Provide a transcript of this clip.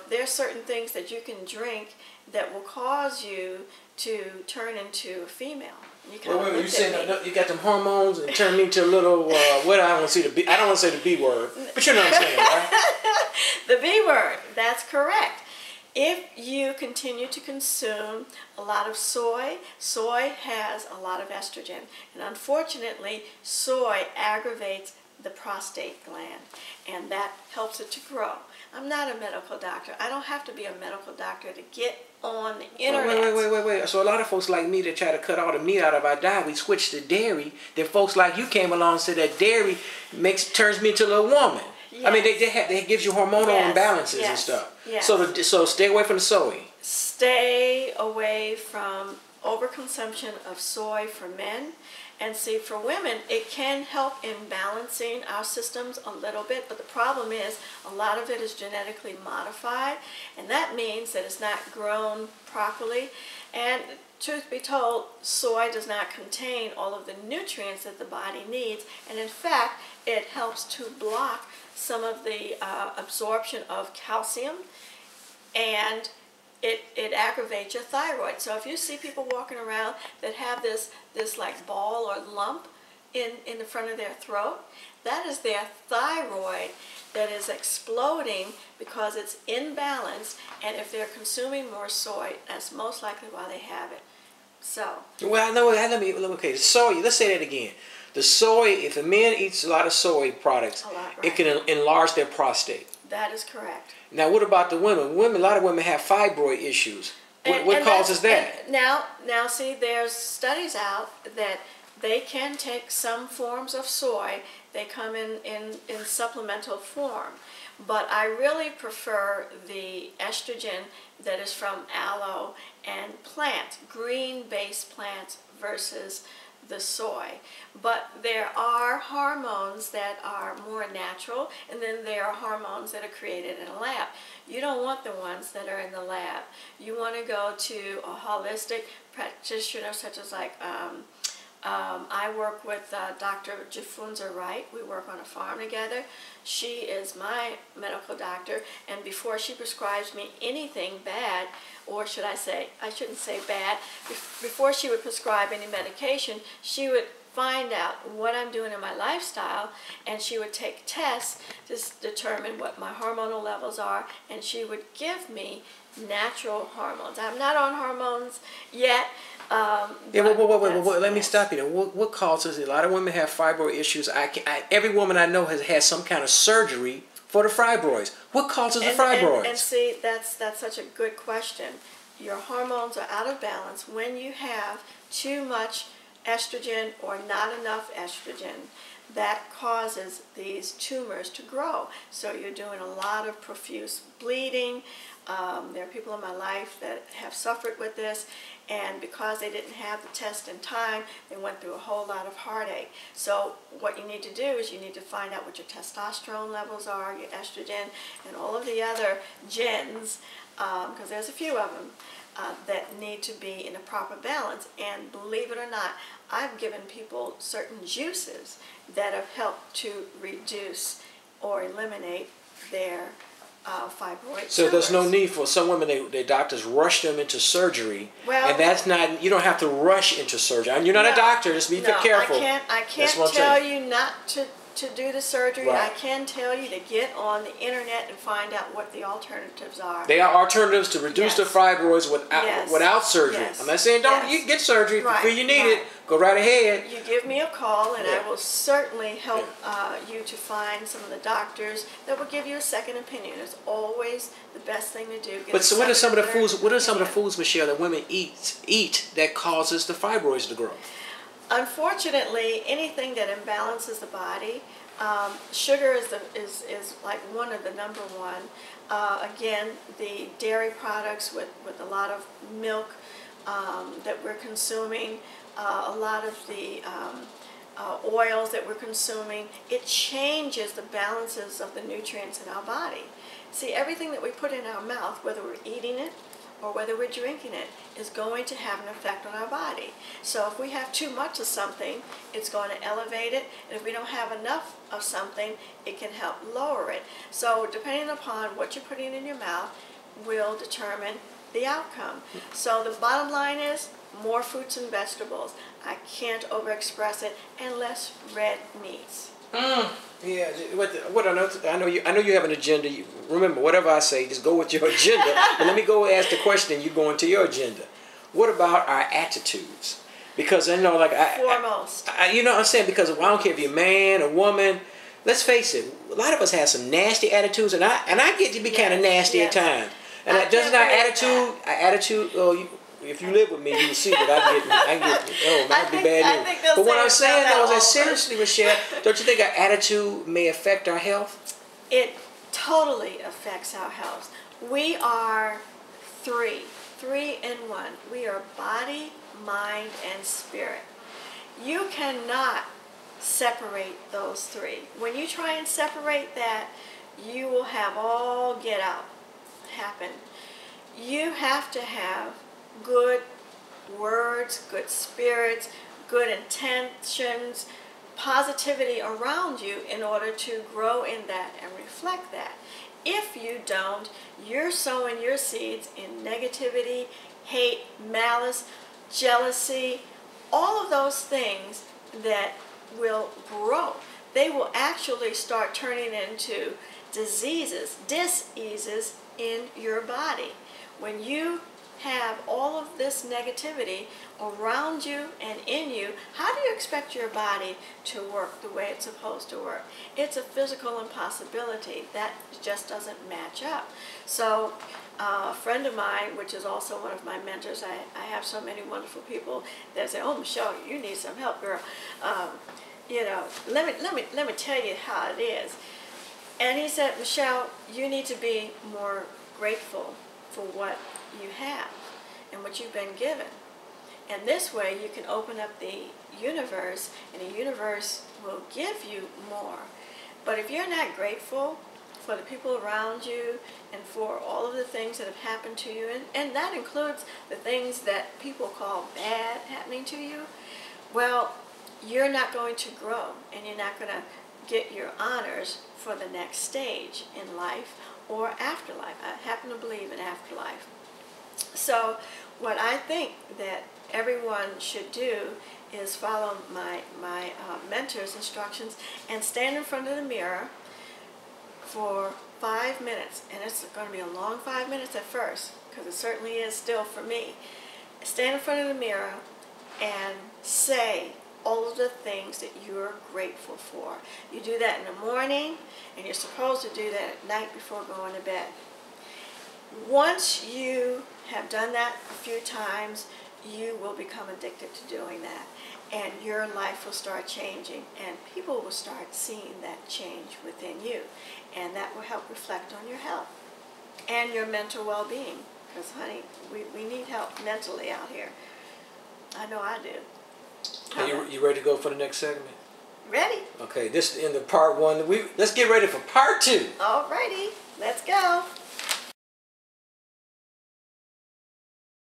There are certain things that you can drink that will cause you to turn into a female. Wait, you saying you got them hormones and turn me into a little, what I don't want to say the B, I don't want to say the B word, but you know what I'm saying, right? The B word, that's correct. If you continue to consume a lot of soy, soy has a lot of estrogen. And unfortunately, soy aggravates the prostate gland, and that helps it to grow. I'm not a medical doctor. I don't have to be a medical doctor to get on the internet. Wait. So a lot of folks like me that try to cut all the meat out of our diet, we switch to dairy. Then folks like you came along and said that dairy turns me into a little woman. Yes. I mean, they gives you hormonal imbalances and stuff. Yes. So stay away from the soy. Stay away from overconsumption of soy for men. And see, for women, it can help in balancing our systems a little bit, but the problem is a lot of it is genetically modified, and that means that it's not grown properly. And truth be told, soy does not contain all of the nutrients that the body needs, and in fact, it helps to block some of the absorption of calcium, and it aggravates your thyroid. So if you see people walking around that have this like ball or lump in the front of their throat, that is their thyroid that is exploding because it's imbalanced, and if they're consuming more soy, that's most likely why they have it. So. Well, okay, soy, let's say that again. The soy, if a man eats a lot of soy products, it can enlarge their prostate. That is correct. Now, what about the women? A lot of women have fibroid issues. What causes that? Now, see, there's studies out that they can take some forms of soy. They come in supplemental form. But I really prefer the estrogen that is from aloe and plants, green-based plants versus the soy. But there are hormones that are more natural, and then there are hormones that are created in a lab. You don't want the ones that are in the lab. You want to go to a holistic practitioner, such as like I work with Dr. Jafunza Wright. We work on a farm together. She is my medical doctor, and before she prescribes me anything bad, or should I say, I shouldn't say bad, before she would prescribe any medication, she would find out what I'm doing in my lifestyle, and she would take tests to determine what my hormonal levels are, and she would give me natural hormones. I'm not on hormones yet. Wait, let me stop you there. What causes it? A lot of women have fibroid issues. Every woman I know has had some kind of surgery for the fibroids. What causes the fibroids? And see, that's such a good question. Your hormones are out of balance when you have too much estrogen or not enough estrogen. That causes these tumors to grow. So you're doing a lot of profuse bleeding. There are people in my life that have suffered with this, and because they didn't have the test in time, they went through a whole lot of heartache. So what you need to do is you need to find out what your testosterone levels are, your estrogen, and all of the other gens, because there's a few of them that need to be in a proper balance. And believe it or not, I've given people certain juices that have helped to reduce or eliminate their fibroid. So there's no need for some women, their doctors rush them into surgery, and that's not, you don't have to rush into surgery. And you're not a doctor, just be careful. I can't tell you not to do the surgery. Right. I can tell you to get on the internet and find out what the alternatives are. They are alternatives to reduce the fibroids without surgery. Yes. I'm not saying you get surgery. If you feel you need it, go right ahead. You give me a call, and I will certainly help you to find some of the doctors that will give you a second opinion. It's always the best thing to do. But so what are some of the foods? What are some of the foods, Michele, that women eat that causes the fibroids to grow? Unfortunately, anything that imbalances the body, sugar is like one of the number one. Again, the dairy products with a lot of milk that we're consuming, a lot of the oils that we're consuming, it changes the balances of the nutrients in our body. See, everything that we put in our mouth, whether we're eating it or whether we're drinking it is going to have an effect on our body. So if we have too much of something, it's going to elevate it, and if we don't have enough of something, it can help lower it. So depending upon what you're putting in your mouth will determine the outcome. So the bottom line is more fruits and vegetables. I can't overexpress it, and less red meats. Yeah, I know you have an agenda. Remember, whatever I say, just go with your agenda. But let me go ask the question, and you go into your agenda. What about our attitudes? Because I know, like foremost, you know what I'm saying? Because I don't care if you're a man or woman. Let's face it, a lot of us have some nasty attitudes, and I get to be kind of nasty at times. And doesn't our attitude? If you live with me, you will see that I get oh, might be bad news. But what I'm saying though is that seriously, Michele, don't you think our attitude may affect our health? It totally affects our health. We are three in one. We are body, mind, and spirit. You cannot separate those three. When you try and separate that, you will have all get out happen. You have to have good words, good spirits, good intentions, positivity around you in order to grow in that and reflect that. If you don't, you're sowing your seeds in negativity, hate, malice, jealousy, all of those things that will grow. They will actually start turning into diseases, diseases in your body. When you have all of this negativity around you and in you, how do you expect your body to work the way it's supposed to work? It's a physical impossibility. That just doesn't match up. So a friend of mine, which is also one of my mentors, I have so many wonderful people that say, "Oh, Michele, you need some help, girl. You know, let me tell you how it is." And he said, "Michele, you need to be more grateful for what you have and what you've been given. And this way you can open up the universe, and the universe will give you more. But if you're not grateful for the people around you and for all of the things that have happened to you, and that includes the things that people call bad happening to you, well, you're not going to grow, and you're not going to get your honors for the next stage in life or afterlife. I happen to believe in afterlife. So what I think that everyone should do is follow my mentor's instructions and stand in front of the mirror for 5 minutes. And it's going to be a long 5 minutes at first, because it certainly is still for me. Stand in front of the mirror and say all of the things that you're grateful for. You do that in the morning, and you're supposed to do that at night before going to bed. Once you have done that a few times, you will become addicted to doing that, and your life will start changing, and people will start seeing that change within you, and that will help reflect on your health and your mental well-being, because honey, we need help mentally out here. I know I do. You ready to go for the next segment? Ready. Okay, this is in the part one. Let's get ready for part two. All righty, let's go.